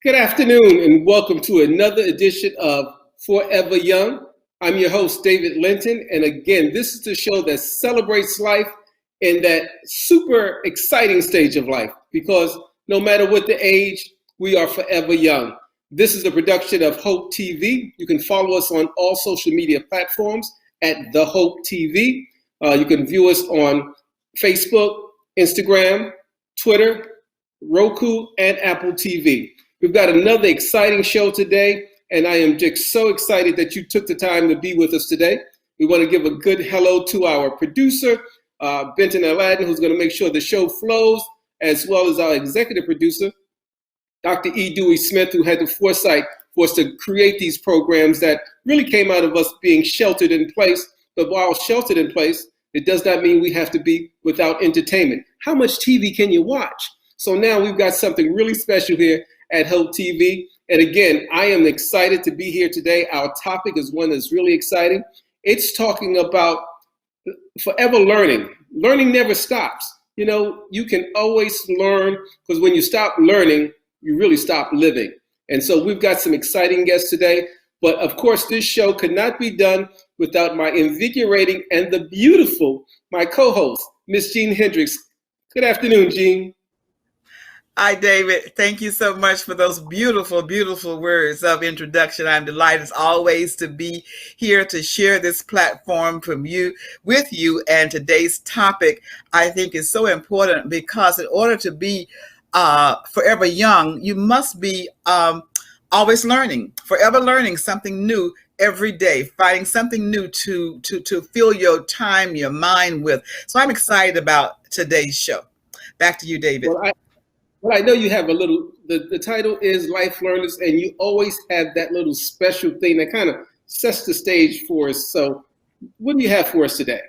Good afternoon and welcome to another edition of Forever Young. I'm your host, David Linton, and again, this is the show that celebrates life in that super exciting stage of life because no matter what the age, we are forever young. This is a production of Hope TV. You can follow us on all social media platforms at The Hope TV. You can view us on Facebook, Instagram, Twitter, Roku, and Apple TV. We've got another exciting show today, and I am just so excited that you took the time to be with us today. We want to give a good hello to our producer, Benton Aladdin, who's going to make sure the show flows, as well as our executive producer, Dr. E. Dewey Smith, who had the foresight for us to create these programs that really came out of us being sheltered in place. But while sheltered in place, it does not mean we have to be without entertainment. How much TV can you watch? So now we've got something really special here at Hope TV. And again, I am excited to be here today. Our topic is one that's really exciting. It's talking about forever learning. Learning never stops. You know, you can always learn because when you stop learning, you really stop living. And so we've got some exciting guests today. But of course, this show could not be done without my invigorating and the beautiful, my co-host, Miss Jean Hendricks. Good afternoon, Jean. Hi, David. Thank you so much for those beautiful, beautiful words of introduction. I'm delighted as always to be here to share this platform with you. And today's topic, I think, is so important because in order to be forever young, you must be always learning, forever learning something new every day, finding something new to fill your time, your mind with. So I'm excited about today's show. Back to you, David. Well, I know you have a little, the title is Life Learners, and you always have that little special thing that kind of sets the stage for us. So what do you have for us today?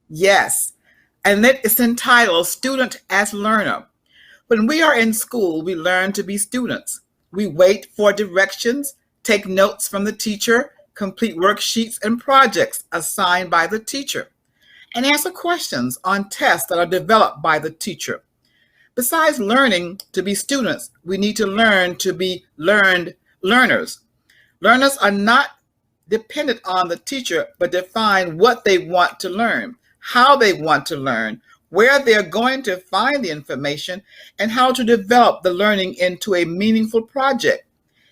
Yes, and it's entitled Student as Learner. When we are in school, we learn to be students. We wait for directions, take notes from the teacher, complete worksheets and projects assigned by the teacher, and answer questions on tests that are developed by the teacher. Besides learning to be students, we need to learn to be learned learners. Learners are not dependent on the teacher, but define what they want to learn, how they want to learn, where they're going to find the information, and how to develop the learning into a meaningful project.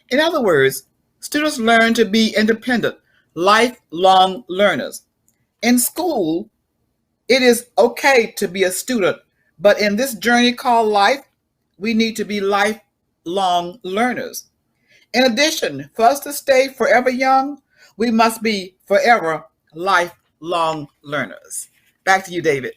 In other words, students learn to be independent, lifelong learners. In school, it is okay to be a student, but in this journey called life, we need to be lifelong learners. In addition, for us to stay forever young, we must be forever lifelong learners. Back to you, David.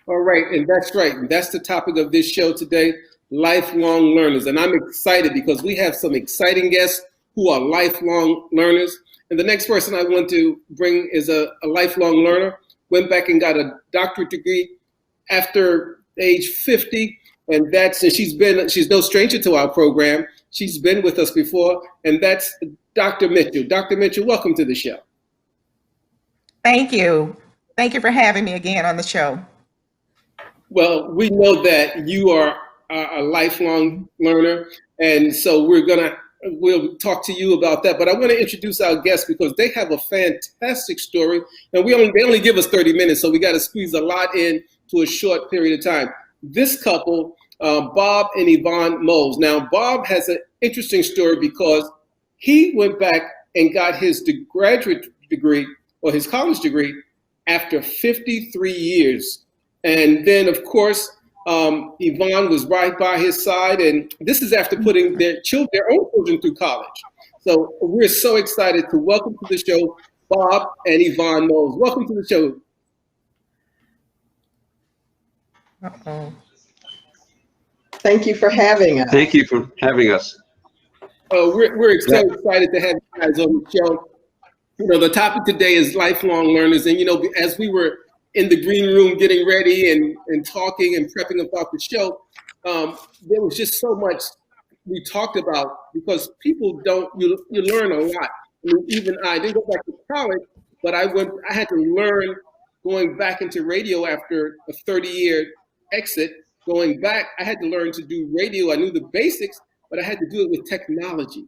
All right, and that's right. That's the topic of this show today, lifelong learners. And I'm excited because we have some exciting guests who are lifelong learners. And the next person I want to bring is a lifelong learner, went back and got a doctorate degree after age 50, and she's no stranger to our program. She's been with us before, and that's Dr. Mitchell. Dr. Mitchell, welcome to the show. Thank you. Thank you for having me again on the show. Well, we know that you are a lifelong learner, and so we'll talk to you about that. But I want to introduce our guests because they have a fantastic story, and they only give us 30 minutes, so we got to squeeze a lot in to a short period of time. This couple, Bob and Yvonne Moles. Now, Bob has an interesting story because he went back and got his graduate degree or his college degree after 53 years. And then, of course, Yvonne was right by his side, and this is after putting their own children through college. So we're so excited to welcome to the show Bob and Yvonne Moles. Welcome to the show. Uh-oh. Thank you for having us. Thank you for having us. We're so excited to have you guys on the show. You know, the topic today is lifelong learners. And, you know, as we were in the green room getting ready and talking and prepping about the show, there was just so much we talked about because people you learn a lot. I mean, even I didn't go back to college, but I had to learn going back into radio after a 30-year exit going back, I had to learn to do radio. I knew the basics, but I had to do it with technology.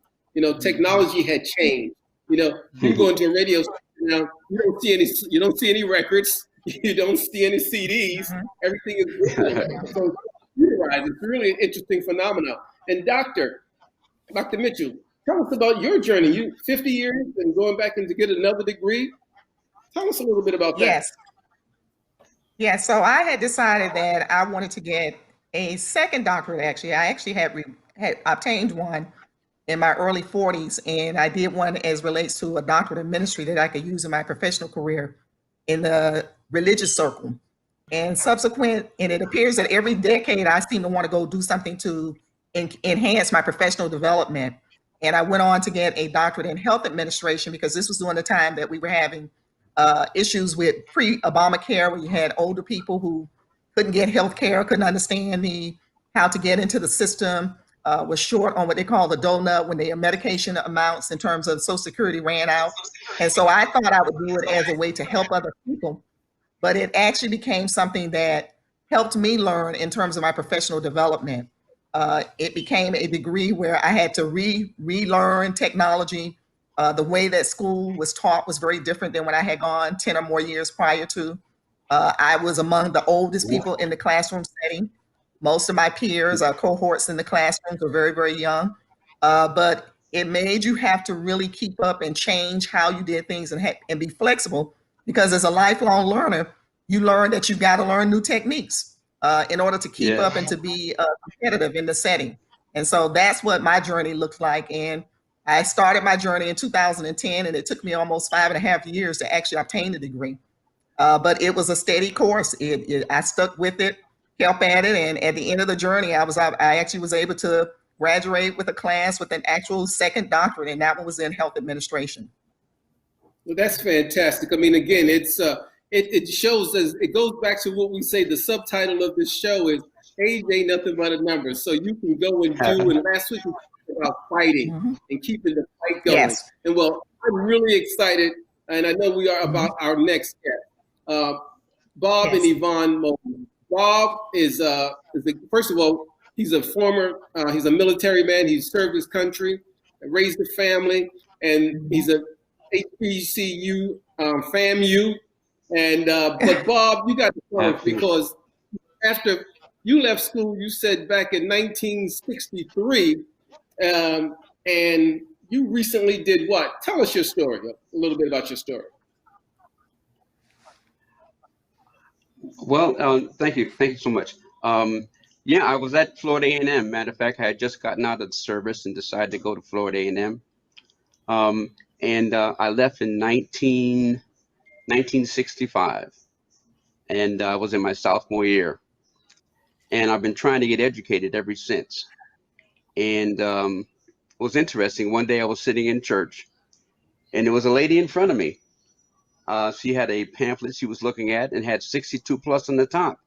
Technology had changed. You go into a radio station now, you don't see any records, you don't see any CDs. Everything is digital now. So computerized. It's really an interesting phenomenon. And Dr. Mitchell, tell us about your journey. You 50 years and going back and to get another degree. Tell us a little bit about that. Yes. Yeah, so I had decided that I wanted to get a second doctorate. Actually, I actually had obtained one in my early 40s, and I did one as relates to a doctorate in ministry that I could use in my professional career in the religious circle. And it appears that every decade I seem to want to go do something to enhance my professional development. And I went on to get a doctorate in health administration because this was during the time that we were having issues with pre-Obamacare, where you had older people who couldn't get health care, couldn't understand how to get into the system, was short on what they call the donut when their medication amounts in terms of Social Security ran out. And so I thought I would do it as a way to help other people, but it actually became something that helped me learn in terms of my professional development. It became a degree where I had to relearn technology. The way that school was taught was very different than when I had gone 10 or more years prior to. I was among the oldest people in the classroom setting. Most of my peers, cohorts in the classrooms were very, very young. But it made you have to really keep up and change how you did things and be flexible, because as a lifelong learner, you learn that you've got to learn new techniques in order to keep up and to be competitive in the setting. And so that's what my journey looked like. And I started my journey in 2010, and it took me almost 5.5 years to actually obtain the degree. But it was a steady course. I stuck with it, kept at it, and at the end of the journey, I actually was able to graduate with a class with an actual second doctorate, and that one was in health administration. Well, that's fantastic. I mean, again, it shows us, it goes back to what we say. The subtitle of this show is "Age Ain't Nothing But a Number." So you can go and do. And last week we talked about fighting and keeping the fight going. Yes. And well, I'm really excited, and I know we are about our next guest, Bob and Yvonne Moulton. Bob is first of all, he's a military man. He served his country, raised a family, and he's a HBCU FAMU. And but Bob, you got to tell us, because after you left school, you said back in 1963, and you recently did what? Tell us your story, a little bit about your story. Well, thank you so much. Yeah, I was at Florida A&M. Matter of fact, I had just gotten out of the service and decided to go to Florida A&M. And I left in 1965, and I was in my sophomore year. And I've been trying to get educated ever since. And it was interesting. One day I was sitting in church, and there was a lady in front of me. She had a pamphlet she was looking at and had 62 plus on the top.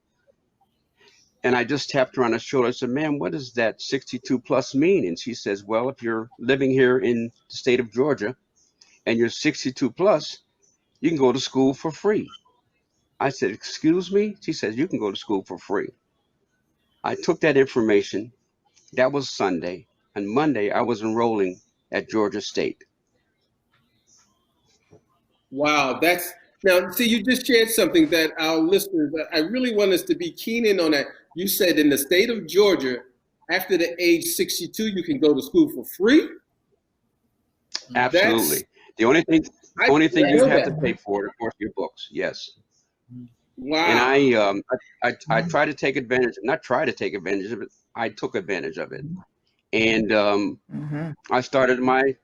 And I just tapped her on the shoulder. I said, "Ma'am, what does that 62 plus mean?" And she says, "Well, if you're living here in the state of Georgia and you're 62 plus, you can go to school for free." I said, "Excuse me?" She says, "You can go to school for free." I took that information. That was Sunday. And Monday, I was enrolling at Georgia State. Wow, now see, you just shared something that our listeners, I really want us to be keen in on that. You said in the state of Georgia, after the age 62, you can go to school for free? Absolutely. The only thing you have to pay for it, of course, your books. Yes. Wow. And I try to take advantage, not try to take advantage of it, I took advantage of it. And I started my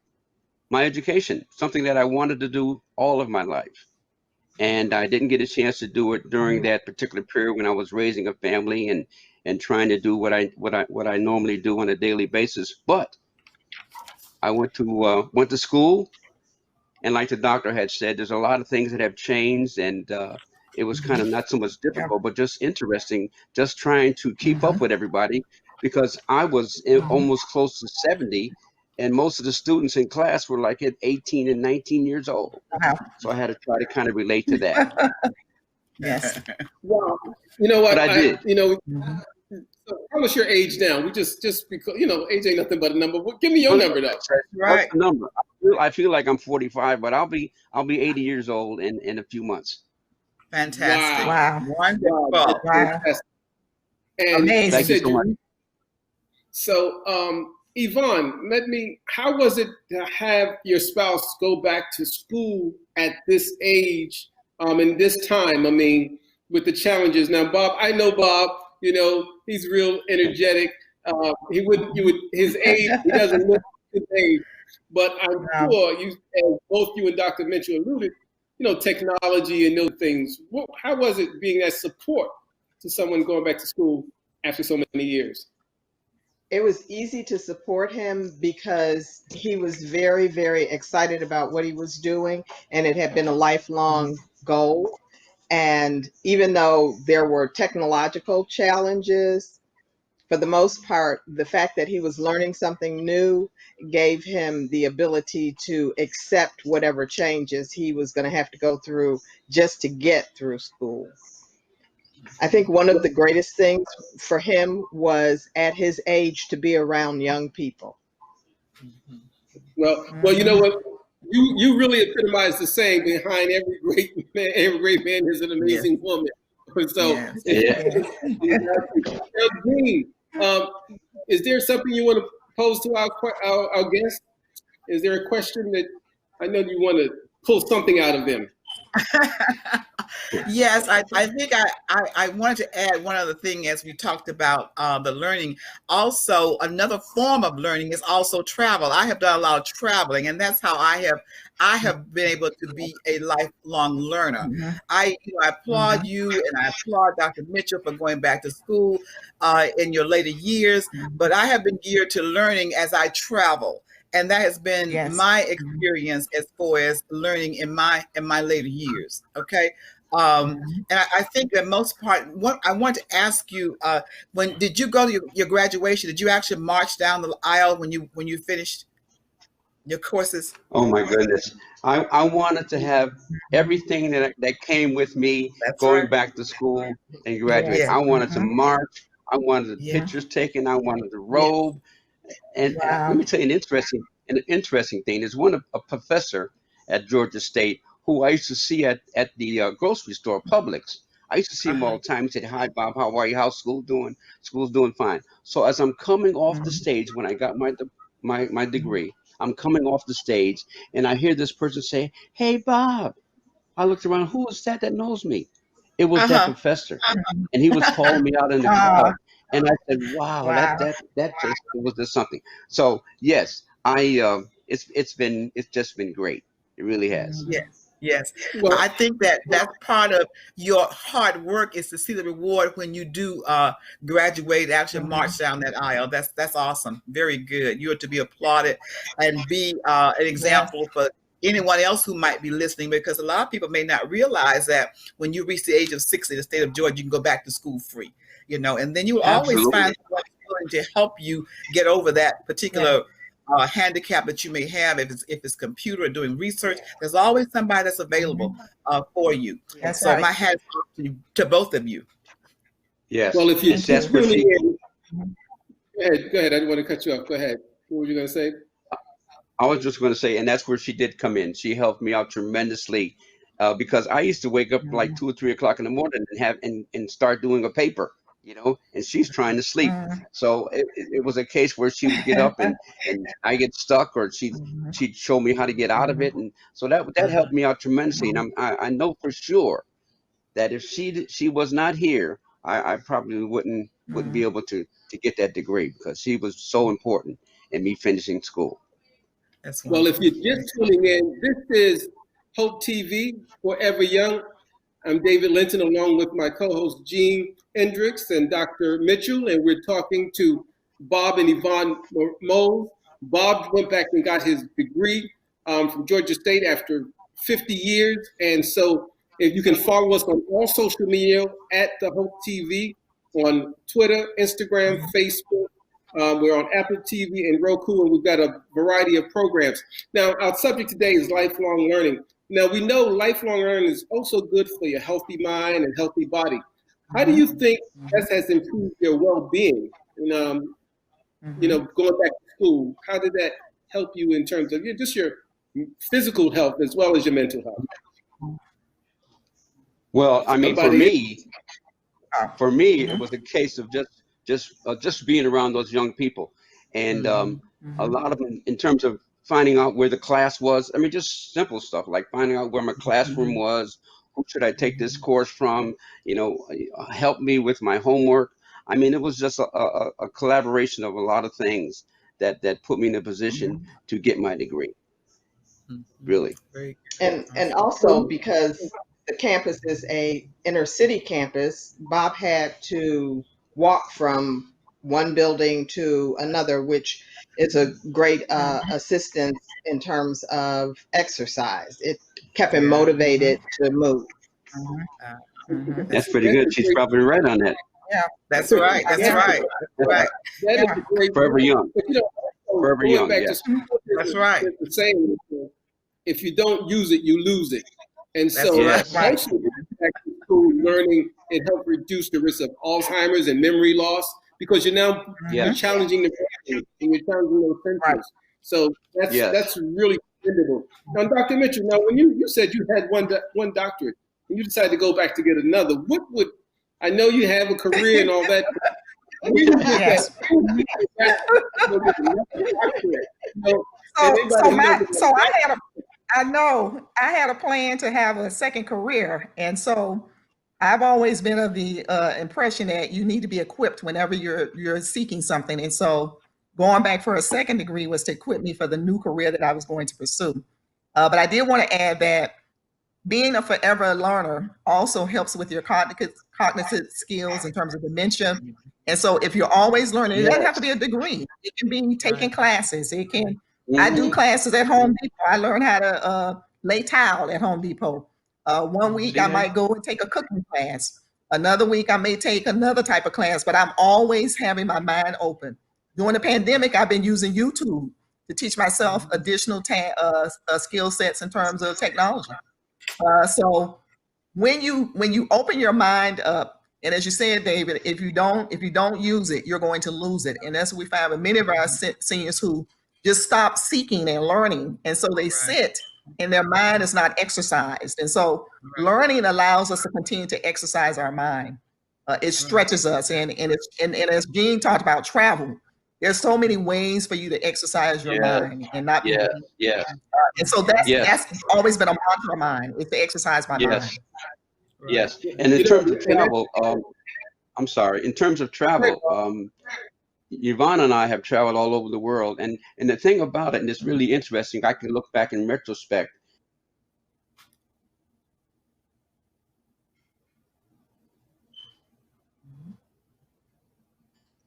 education, something that I wanted to do all of my life. And I didn't get a chance to do it during that particular period when I was raising a family and trying to do what I normally do on a daily basis. But I went to school, and like the doctor had said, there's a lot of things that have changed, and it was kind of not so much difficult, but just interesting, just trying to keep up with everybody, because I was almost close to 70, and most of the students in class were like at 18 and 19 years old. Wow. So I had to try to kind of relate to that. Yes. Wow. You know what? But I did. You know, tell us your age now. We just because age ain't nothing but a number. Give me your number though. Right. What's the number? I feel like I'm 45, but I'll be 80 years old in a few months. Fantastic. Wow. Wonderful. Wow. Fantastic. And Amazing. Thank you so much. So, Yvonne, how was it to have your spouse go back to school at this age, and this time? I mean, with the challenges. Now, Bob, I know Bob, he's real energetic. His age, he doesn't look his age, but I'm sure as both you and Dr. Mitchell alluded, technology and those things. How was it being that support to someone going back to school after so many years? It was easy to support him because he was very, very excited about what he was doing, and it had been a lifelong goal. And even though there were technological challenges, for the most part, the fact that he was learning something new gave him the ability to accept whatever changes he was going to have to go through just to get through school. I think one of the greatest things for him was at his age to be around young people. Well, you know what? You really epitomize the saying behind every great man is an amazing woman. So, Dean, is there something you want to pose to our guests? Is there a question that I know you want to pull something out of them? Yes, I think I wanted to add one other thing as we talked about the learning. Also, another form of learning is also travel. I have done a lot of traveling, and that's how I have been able to be a lifelong learner. I applaud you, and I applaud Dr. Mitchell for going back to school in your later years, but I have been geared to learning as I travel. And that has been my experience as far as learning in my later years. Okay. And I think that most part, I want to ask you, when did you go to your graduation? Did you actually march down the aisle when you finished your courses? Oh my goodness. I wanted to have everything that came with me going back to school and graduate. I wanted to march. I wanted the pictures taken. I wanted the robe. And let me tell you an interesting thing. There's a professor at Georgia State who I used to see at the grocery store, Publix. I used to see him all the time. He said, "Hi, Bob. How are you? How's school doing?" "School's doing fine." So as I'm coming off the stage, when I got my degree, I'm coming off the stage, and I hear this person say, "Hey, Bob." I looked around. Who is that knows me? It was that professor, and he was calling me out in the crowd. And I said, "Wow, that just was just something." So yes, it's just been great. It really has. Yes. Well, I think that's part of your hard work is to see the reward when you do graduate, actually march down that aisle. That's awesome. Very good. You are to be applauded and be an example for anyone else who might be listening, because a lot of people may not realize that when you reach the age of 60 in the state of Georgia, you can go back to school free, and then you'll always find someone willing to help you get over that particular handicap that you may have. If it's computer or doing research, there's always somebody that's available for you. So my hat is off to both of you. Yes. Well, if you that's what she. Go ahead. I didn't want to cut you off. Go ahead. What were you going to say? I was just going to say, and that's where she did come in. She helped me out tremendously because I used to wake up like 2 or 3 o'clock in the morning and start doing a paper, and she's trying to sleep. So it was a case where she would get up and I get stuck, or she'd show me how to get out of it. And so that helped me out tremendously. And I know for sure that if she was not here, I probably wouldn't be able to get that degree, because she was so important in me finishing school. Well, if you're just tuning in, this is Hope TV, Forever Young. I'm David Linton, along with my co-host Gene Hendricks and Dr. Mitchell, and we're talking to Bob and Yvonne Mose. Bob went back and got his degree from Georgia State after 50 years, and so if you can follow us on all social media at the Hope TV, on Twitter, Instagram, Facebook. We're on Apple TV and Roku, and we've got a variety of programs. Now, our subject today is lifelong learning. Now, we know lifelong learning is also good for your healthy mind and healthy body. How do you think this has improved your well-being and Mm-hmm. going back to school, how did that help you in terms of just your physical health as well as your mental health? Well, I mean, Somebody- for me, Mm-hmm. it was a case of just being around those young people, and a lot of them in terms of finding out where the class was. I mean, just simple stuff like finding out where my classroom was, who should I take this course from, help me with my homework. I mean, it was just a collaboration of a lot of things that put me in a position to get my degree. Really. And also because the campus is a inner city campus, Bob had to walk from one building to another, which is a great assistance in terms of exercise. It kept him motivated to move. Mm-hmm. That's pretty good. She's probably right on that. Yeah, That's right. That's right. That's right. That is a great Forever young. But Forever going young, back yeah. to school, That's right. the saying, if you don't use it, you lose it. And That's so right. also back to school learning, it helped reduce the risk of Alzheimer's and memory loss because you're now you're challenging the brain and you're challenging those senses. Right. So that's really commendable. Now, Dr. Mitchell, now when you said you had one doctorate and you decided to go back to get another, what would I know you have a career and all that. When you did Yes. I had a plan to have a second career, and so I've always been of the impression that you need to be equipped whenever you're seeking something, and so going back for a second degree was to equip me for the new career that I was going to pursue. But I did want to add that being a forever learner also helps with your cognitive skills in terms of dementia. And so if you're always learning, it doesn't have to be a degree. It can be taking classes. It can. I do classes at Home Depot. I learned how to lay tile at Home Depot. One week I might go and take a cooking class. Another week I may take another type of class, but I'm always having my mind open. During the pandemic, I've been using YouTube to teach myself additional skill sets in terms of technology. So when you open your mind up, and as you said, David, if you don't use it, you're going to lose it. And that's what we find with many of our seniors who just stop seeking and learning. And so they sit and their mind is not exercised. And so learning allows us to continue to exercise our mind. It stretches us. And as Jean talked about travel, there's so many ways for you to exercise your mind and not be. And so that's always been a mantra of mine, is to exercise my mind. Yes. And in terms of travel, I'm sorry, in terms of travel, Yvonne and I have traveled all over the world. And the thing about it, and it's really interesting, I can look back in retrospect.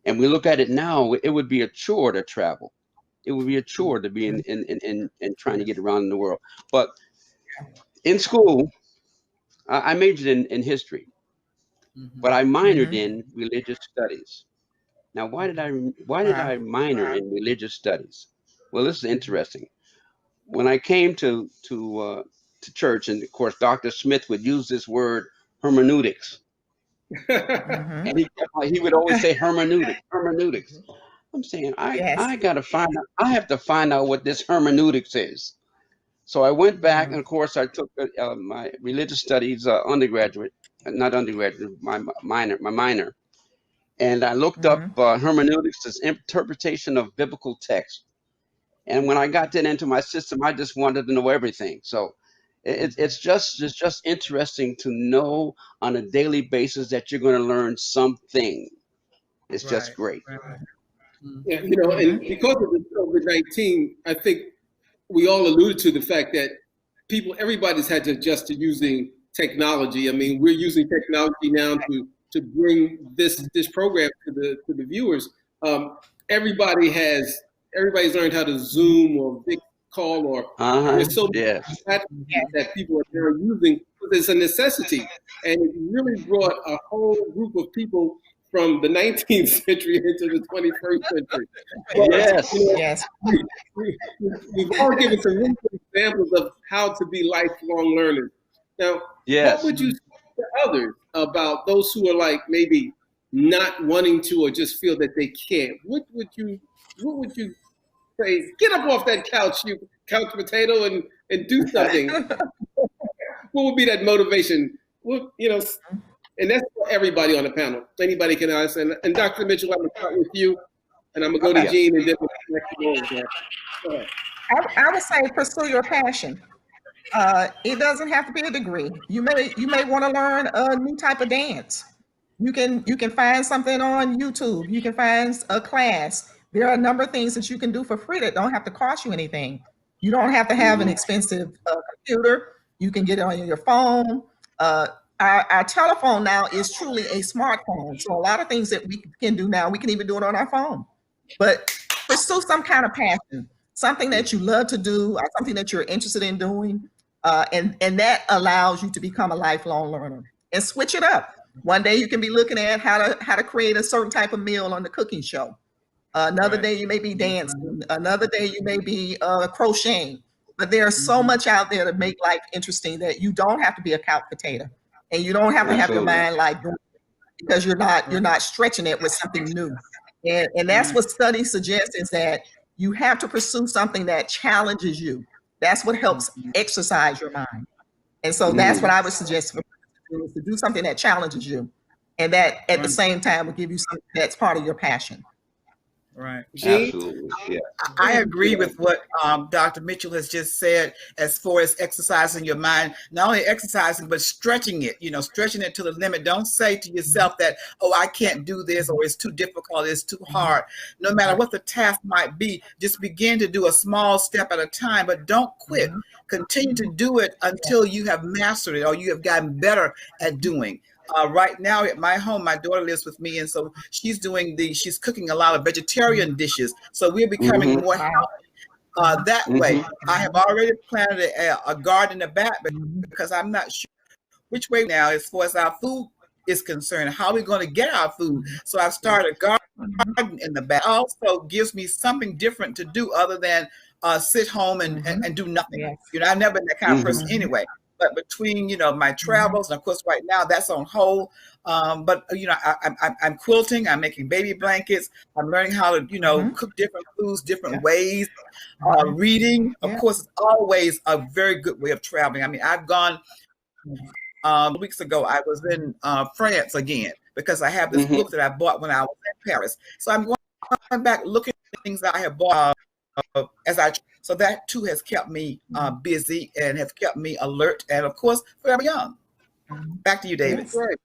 And we look at it now, it would be a chore to travel. It would be a chore to be in trying to get around in the world. But in school, I majored in history, but I minored in religious studies. Now, why did I minor in religious studies? Well, this is interesting. When I came to church, and of course, Dr. Smith would use this word hermeneutics, and he would always say hermeneutics. I'm saying I gotta find out. I have to find out what this hermeneutics is. So I went back, and of course, I took my religious studies my minor. And I looked up hermeneutics as interpretation of biblical text. And when I got that into my system, I just wanted to know everything. So it's just interesting to know on a daily basis that you're going to learn something. It's just great. Yeah, and because of the COVID-19, I think we all alluded to the fact that everybody's had to adjust to using technology. I mean, we're using technology now to bring this program to the viewers. Everybody's learned how to Zoom or big call or there's so many platforms that people are now using. It's a necessity, and it really brought a whole group of people from the 19th century into the 21st century. Yes. We've all given some really good examples of how to be lifelong learners. Now, what would you say to others about those who are like maybe, not wanting to or just feel that they can't, what would you say? Get up off that couch, you couch potato, and do something. What would be that motivation? Well, and that's for everybody on the panel. Anybody can answer. And Dr. Mitchell, I'm going to start with you, and I'm going to go to Jean, and then we'll go ahead. I would say pursue your passion. It doesn't have to be a degree. You may want to learn a new type of dance. You can find something on YouTube. You can find a class. There are a number of things that you can do for free that don't have to cost you anything. You don't have to have an expensive computer. You can get it on your phone. Our telephone now is truly a smartphone. So a lot of things that we can do now, we can even do it on our phone. But pursue some kind of passion, something that you love to do, or something that you're interested in doing. And that allows you to become a lifelong learner. And switch it up. One day you can be looking at how to create a certain type of meal on the cooking show. Another day you may be dancing. Another day you may be crocheting. But there's so much out there to make life interesting that you don't have to be a couch potato, and you don't have to have your mind like because you're not stretching it with something new. And that's what studies suggest, is that you have to pursue something that challenges you. That's what helps exercise your mind. And so that's what I would suggest for people, is to do something that challenges you, and that at the same time will give you something that's part of your passion. Right. Absolutely. Yeah. I agree with what Dr. Mitchell has just said as far as exercising your mind, not only exercising, but stretching it, stretching it to the limit. Don't say to yourself that, oh, I can't do this, or it's too difficult, it's too hard. No matter what the task might be, just begin to do a small step at a time, but don't quit. Continue to do it until you have mastered it or you have gotten better at doing. Right now at my home, my daughter lives with me, and so she's cooking a lot of vegetarian dishes. So we're becoming more healthy that way. I have already planted a garden in the back because I'm not sure which way now as far as our food is concerned. How are we going to get our food? So I've started a garden in the back. Also gives me something different to do other than sit home and do nothing. I've never been that kind of person anyway. But between my travels, and of course right now that's on hold. But I'm quilting, I'm making baby blankets, I'm learning how to cook different foods, different ways. Reading, of course, is always a very good way of traveling. I mean, I've gone weeks ago. I was in France again because I have this book that I bought when I was in Paris. So I'm going back looking at things that I have bought so that too has kept me busy and has kept me alert, and of course forever young. Back to you, David. Right.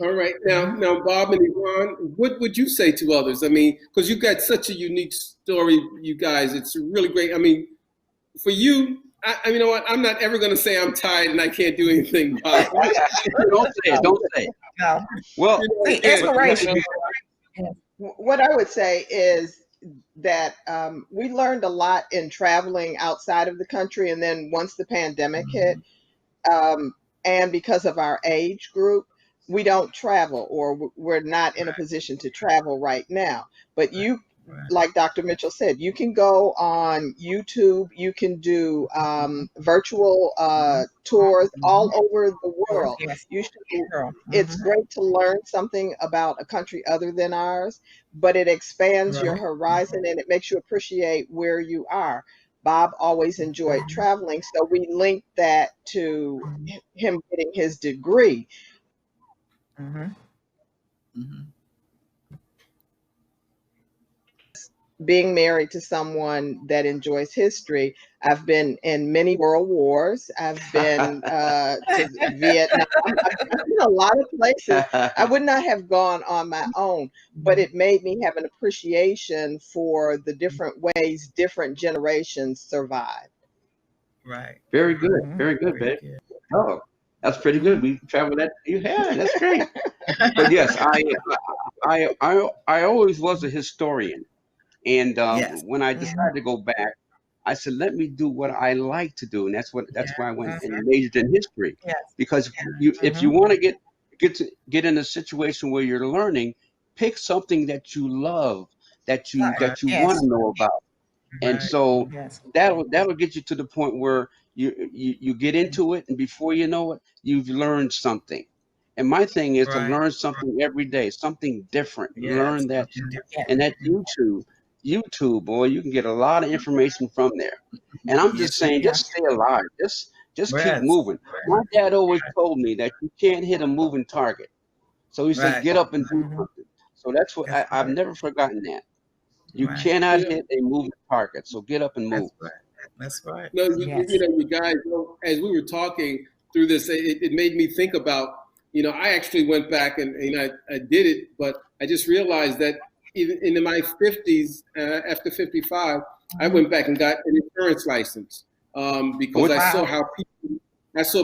All right. Now, Bob and Yvonne, what would you say to others? I mean, because you've got such a unique story, you guys. It's really great. I mean, for you, you know what? I'm not ever going to say I'm tired and I can't do anything, Bob. Don't say it. No. Well, inspiration. What I would say is that we learned a lot in traveling outside of the country, and then once the pandemic hit, and because of our age group, we don't travel, or we're not in a position to travel right now. But you, like Dr. Mitchell said, you can go on YouTube, you can do virtual tours all over the world. You should. It's great to learn something about a country other than ours, but it expands your horizon and it makes you appreciate where you are. Bob always enjoyed traveling, so we linked that to him getting his degree. Being married to someone that enjoys history, I've been in many world wars. I've been to Vietnam. I've been a lot of places. I would not have gone on my own, but it made me have an appreciation for the different ways different generations survive. Right. Very good. Very good, babe. Oh, that's pretty good. We traveled that. Yeah, that's great. But yes, I always was a historian. And when I decided to go back, I said, let me do what I like to do. And that's why I went and majored in history. Because if you want to get in a situation where you're learning, pick something that you love, that you want to know about. And so that'll get you to the point where you get into it, and before you know it, you've learned something. And my thing is to Right. learn something every day, something different. Yes. Learn that. Yes. And that YouTube, boy, you can get a lot of information from there. And I'm just Yes. saying, Yeah. just stay alive. Just keep Yes. moving. My dad always told me that you can't hit a moving target. So he said, Right. get up and do Mhm. something. So that's what That's I've right. never forgotten that. You Right. cannot Yeah. hit a moving target. So get up and move. That's right. That's right. No, Yes. you guys, as we were talking through this, it made me think about, I actually went back and I did it, but I just realized that even in my 50s, after 55, I went back and got an insurance license because I saw Wow. how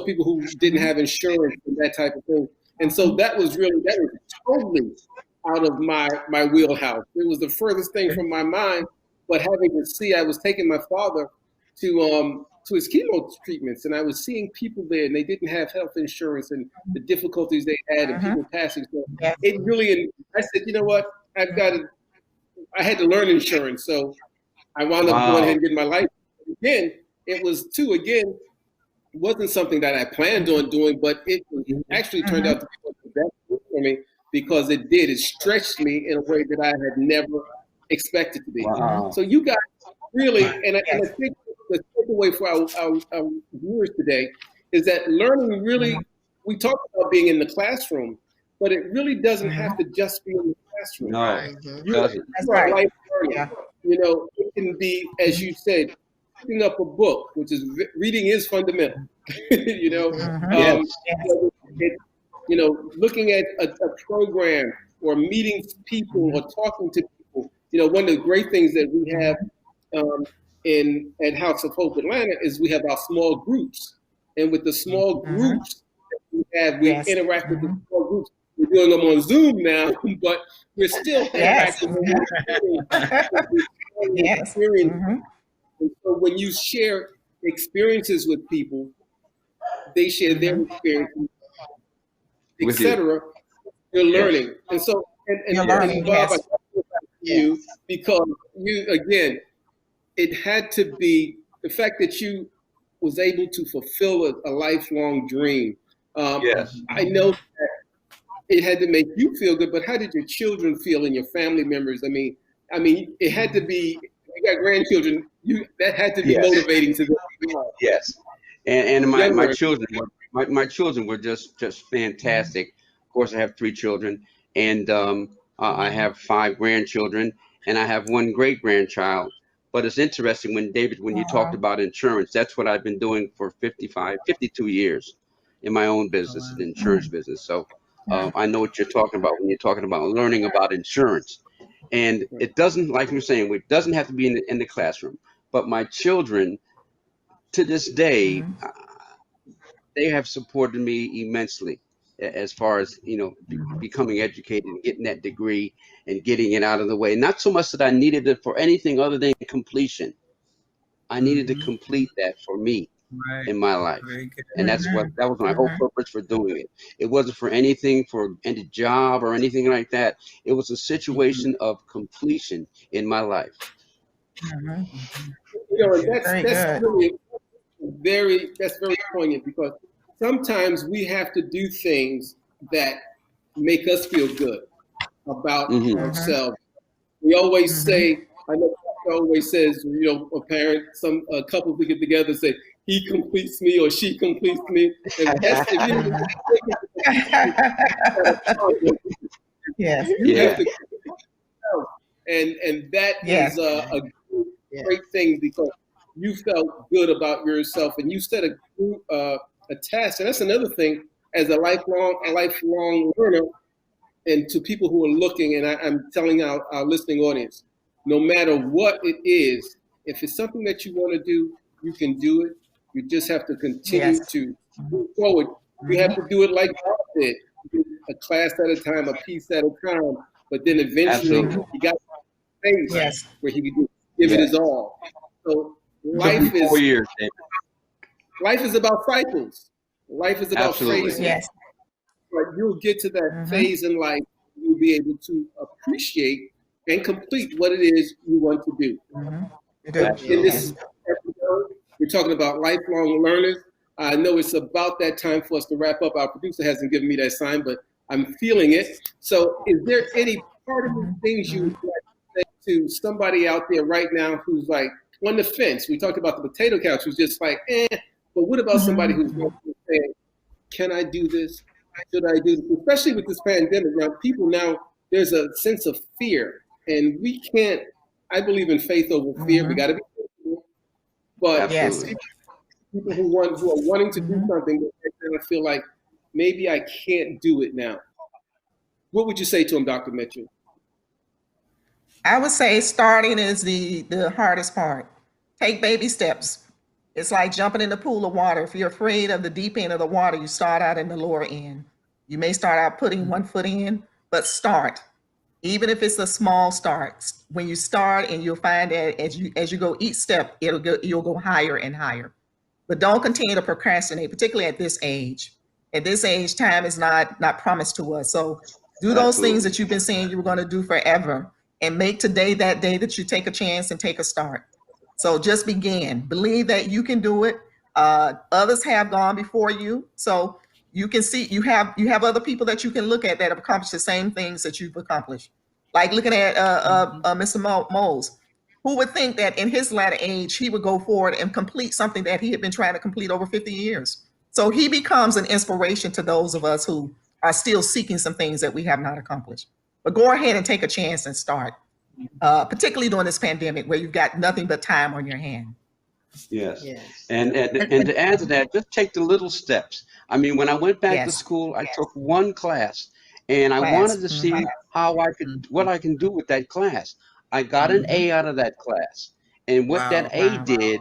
people who didn't have insurance and that type of thing. And so that was totally out of my wheelhouse. It was the furthest thing from my mind, but having to see, I was taking my father to his chemo treatments, and I was seeing people there, and they didn't have health insurance, and the difficulties they had, and Mhm. people passing. So Yes. it really, I said, you know what, I had to learn insurance, so I wound up going ahead Wow. and getting my license. Again, it wasn't something that I planned on doing, but it actually turned Mhm. out to be the best for me because it stretched me in a way that I had never expected to be. Wow. So you guys really, and I Yes. think the takeaway for our viewers today is that learning really, we talk about being in the classroom, but it really doesn't have to just be in the classroom. No, Right. it You doesn't. That's are a right. life learner. Yeah. It can be, as you said, picking up a book, which is reading is fundamental. Mhm. Yes. Yes. Looking at a program or meeting people or talking to people. One of the great things that we have at House of Hope Atlanta is we have our small groups, and with the small Mhm. groups that we Yes. interact with the Mhm. small groups. We're doing them on Zoom now, but we're still Yes. interacting with Yes. experience. Mhm. And so when you share experiences with people, they share their Mhm. experiences, With you. etc. You're Yes. learning, and so You're and learning. Bob, I Yes. go back to Yes. you because you again, it had to be the fact that you was able to fulfill a lifelong dream. Yes. I know that it had to make you feel good, but how did your children feel and your family members? I mean, it had to be. You got grandchildren. That had to be Yes. motivating to them. Yes. And my Younger. children my children were just fantastic. Of course, I have 3 children, and I have 5 grandchildren, and I have 1 great grandchild. But it's interesting when you talked Aw. about insurance. That's what I've been doing for 52 years in my own Oh, business, wow. the insurance business. So Mm. I know what you're talking about when you're talking about learning about insurance. And it doesn't, like you're saying, it doesn't have to be in the classroom. But my children, to this day, Mhm. they have supported me immensely as far as Mhm. becoming educated and getting that degree and getting it out of the way. Not so much that I needed it for anything other than completion. I needed to Mm-hmm. complete that for me Right. in my life. Very good. And that was my whole Mhm. purpose for doing it. It wasn't for anything, for any job or anything like that. It was a Mm-hmm. situation of completion in my life. Mhm. Mm-hmm. And Very Very that's good. really that's very poignant because sometimes we have to do things that make us feel good about Hmm. Mhm. ourselves. We always Mhm. say, I know Pastor always says, a couple we get together and say, he completes me or she completes me. If you Mhm. Yes. you have Yeah, to yourself. And that Yes. is a Yes. great thing because you felt good about yourself and you set a task. And that's another thing as a lifelong learner and to people who are looking, and I'm telling our listening audience, no matter what it is, if it's something that you want to do, you can do it. You just have to continue Yes. to move forward. You have Mhm. to do it like God did, a class at a time, a piece at a time. But then eventually, Mhm. absolutely. he got space Yes. where he could give it Yeah. his all. So Took me life 4 is years, David. life is about cycles. Life is about Absolutely. phases. Yes. But you'll get to that Mhm. phase in life, you'll be able to appreciate and complete what it is you want to do. Mhm. You do. In Absolutely. this Yes. episode, we're talking about lifelong learners. I know it's about that time for us to wrap up. Our producer hasn't given me that sign, but I'm feeling it. So is there any part of the things you would like to say to somebody out there right now who's like on the fence? We talked about the potato couch, who's just like, but what about somebody who's saying, can I do this? Should I do this? Especially with this pandemic. Now, there's a sense of fear, and we can't, I believe in faith over fear. We got to be faithful. But Yes. people who are wanting to do something, but they kind of feel like maybe I can't do it now. What would you say to them, Dr. Mitchell? I would say starting is the hardest part. Take baby steps. It's like jumping in the pool of water. If you're afraid of the deep end of the water, you start out in the lower end. You may start out putting one foot in, but start. Even if it's a small start. When you start, and you'll find that as you go each step, you'll go higher and higher. But don't continue to procrastinate, particularly at this age. At this age, time is not promised to us. So do those things that you've been saying you were going to do forever, and make today that day that you take a chance and take a start. So just begin. Believe that you can do it. Others have gone before you, so you can see you have other people that you can look at that have accomplished the same things that you've accomplished. Like looking at Mr. Moles, who would think that in his latter age he would go forward and complete something that he had been trying to complete over 50 years. So he becomes an inspiration to those of us who are still seeking some things that we have not accomplished. But go ahead and take a chance and start. Particularly during this pandemic where you've got nothing but time on your hand. Yes. And to add to that, just take the little steps. I mean, when I went back to school, I took one class, and I wanted to see how what I can do with that class. I got an A out of that class. And what that A did,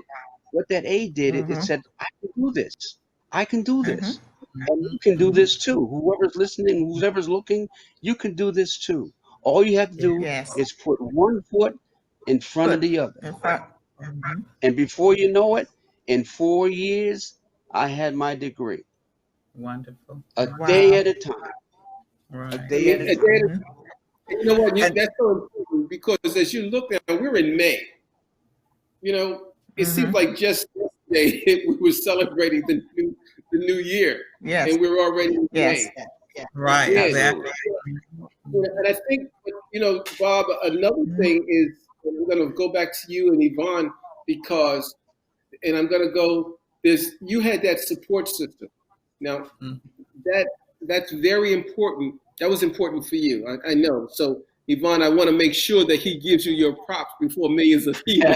it said, I can do this. I can do this. And you can do this too. Whoever's listening, whoever's looking, you can do this too. All you have to do is put one foot in front of the other. And before you know it, in 4 years, I had my degree. Wonderful. A day at a time. Right. A day at a time. You know what? That's so important, because as you look now, we're in May. You know, it seems like just yesterday we were celebrating the new year. Yes. And we're already in May. Right. Exactly. And I think, Bob, another thing is, and I'm going to go back to you and Yvonne, because, and I'm going to go, you had that support system. Now, that's very important. That was important for you, I know. So, Yvonne, I want to make sure that he gives you your props before millions of people.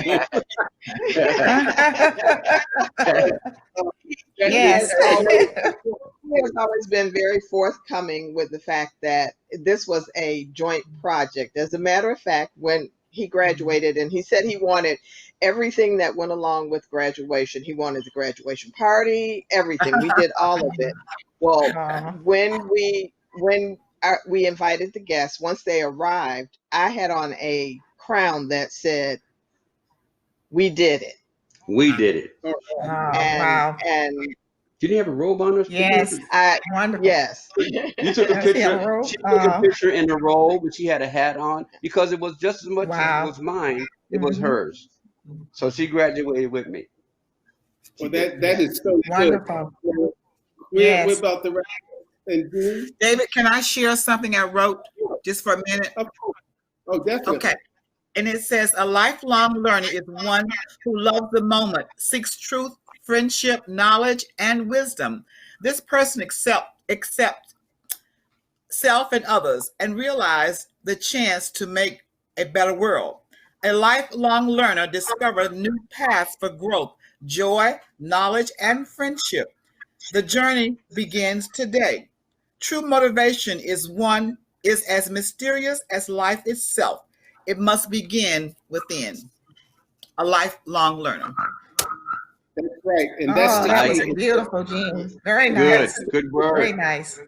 Yes. He has always been very forthcoming with the fact that this was a joint project. As a matter of fact, when he graduated, and he said he wanted everything that went along with graduation. He wanted the graduation party, everything. We did all of it. Well, when we invited the guests, once they arrived, I had on a crown that said, "We did it." We did it. And did you have a robe on us? Yes. Wonderful. Yes. You took a picture. She took a picture in the robe, but she had a hat on, because it was just as much as it was mine, it was hers. So she graduated with me. Well, that is so wonderful. Good. We're about to wrap up. And David, can I share something I wrote just for a minute? Of course. Oh, definitely. Okay. And it says, a lifelong learner is one who loves the moment, seeks truth, friendship, knowledge, and wisdom. This person accepts self and others and realize the chance to make a better world. A lifelong learner discovers new paths for growth, joy, knowledge, and friendship. The journey begins today. True motivation is as mysterious as life itself. It must begin within. A lifelong learner. That's right. And that was beautiful, Jean. Very nice. Good word. Very nice.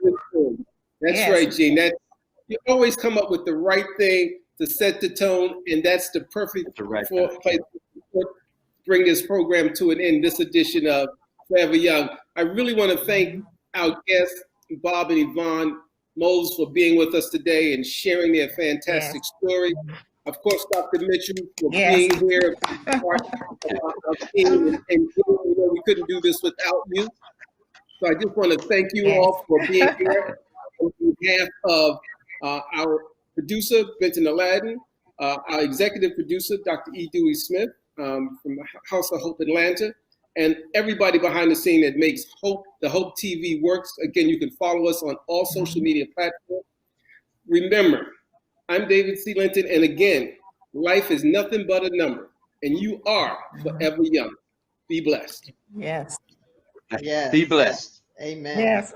That's right, Jean. You always come up with the right thing to set the tone, and that's the perfect place to bring this program to an end, this edition of Forever Young. I really want to thank our guests, Bob and Yvonne Moles, for being with us today and sharing their fantastic story. Of course, Dr. Mitchell, for Yes. being here, part of our team, and you know, we couldn't do this without you. So I just want to thank you Yes. all for being here on behalf of our producer, Benton Aladdin, our executive producer, Dr. E. Dewey Smith, from House of Hope Atlanta, and everybody behind the scene that makes the Hope TV works. Again, you can follow us on all social media platforms. Remember, I'm David C. Linton, and again, life is nothing but a number, and you are forever young. Be blessed. Yes. Yes. Be blessed. Amen. Yes.